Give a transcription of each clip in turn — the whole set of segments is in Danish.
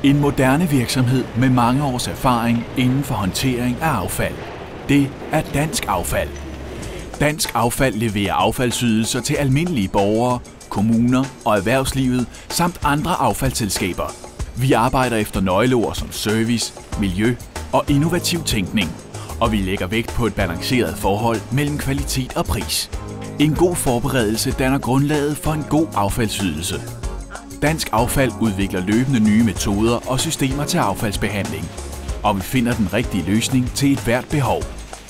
En moderne virksomhed med mange års erfaring inden for håndtering af affald. Det er Dansk Affald. Dansk Affald leverer affaldsydelser til almindelige borgere, kommuner og erhvervslivet samt andre affaldsselskaber. Vi arbejder efter nøgleord som service, miljø og innovativ tænkning, og vi lægger vægt på et balanceret forhold mellem kvalitet og pris. En god forberedelse danner grundlaget for en god affaldsydelse. Dansk Affald udvikler løbende nye metoder og systemer til affaldsbehandling, og vi finder den rigtige løsning til et hvert behov.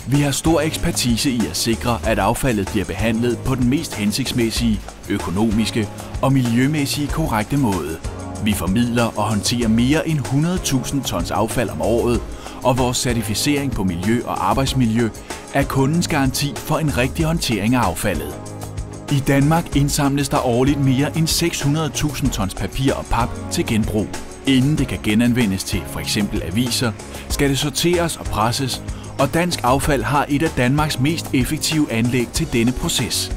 Vi har stor ekspertise i at sikre, at affaldet bliver behandlet på den mest hensigtsmæssige, økonomiske og miljømæssige korrekte måde. Vi formidler og håndterer mere end 100.000 tons affald om året, og vores certificering på miljø og arbejdsmiljø er kundens garanti for en rigtig håndtering af affaldet. I Danmark indsamles der årligt mere end 600.000 tons papir og pap til genbrug. Inden det kan genanvendes til f.eks. aviser, skal det sorteres og presses, og Dansk Affald har et af Danmarks mest effektive anlæg til denne proces.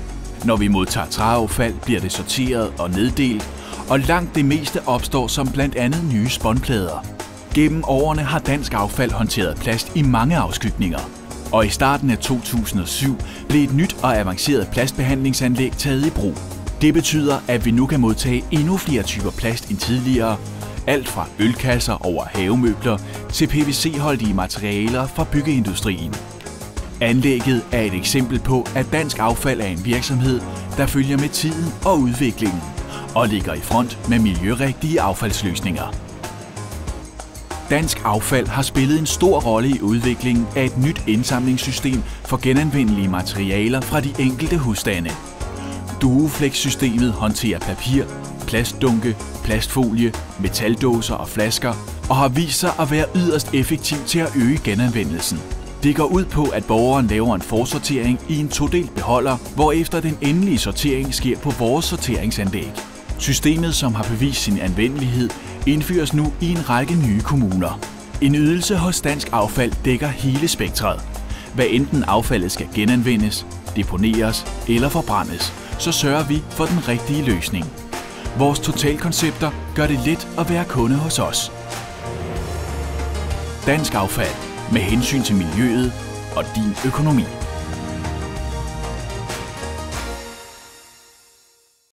Når vi modtager træaffald, bliver det sorteret og neddelt, og langt det meste opstår som blandt andet nye spånplader. Gennem årene har Dansk Affald håndteret plast i mange afskygninger, og i starten af 2007 blev et nyt og avanceret plastbehandlingsanlæg taget i brug. Det betyder, at vi nu kan modtage endnu flere typer plast end tidligere, alt fra ølkasser over havemøbler til PVC-holdige materialer fra byggeindustrien. Anlægget er et eksempel på, at Dansk Affald er en virksomhed, der følger med tiden og udviklingen, og ligger i front med miljørigtige affaldsløsninger. Dansk Affald har spillet en stor rolle i udviklingen af et nyt indsamlingssystem for genanvendelige materialer fra de enkelte husstande. Duoflex-systemet håndterer papir, plastdunke, plastfolie, metaldåser og flasker og har vist sig at være yderst effektiv til at øge genanvendelsen. Det går ud på, at borgeren laver en forsortering i en todelt beholder, hvorefter den endelige sortering sker på vores sorteringsanlæg. Systemet, som har bevist sin anvendelighed, indføres nu i en række nye kommuner. En ydelse hos Dansk Affald dækker hele spektret. Hvad enten affaldet skal genanvendes, deponeres eller forbrændes, så sørger vi for den rigtige løsning. Vores totalkoncepter gør det let at være kunde hos os. Dansk Affald, med hensyn til miljøet og din økonomi.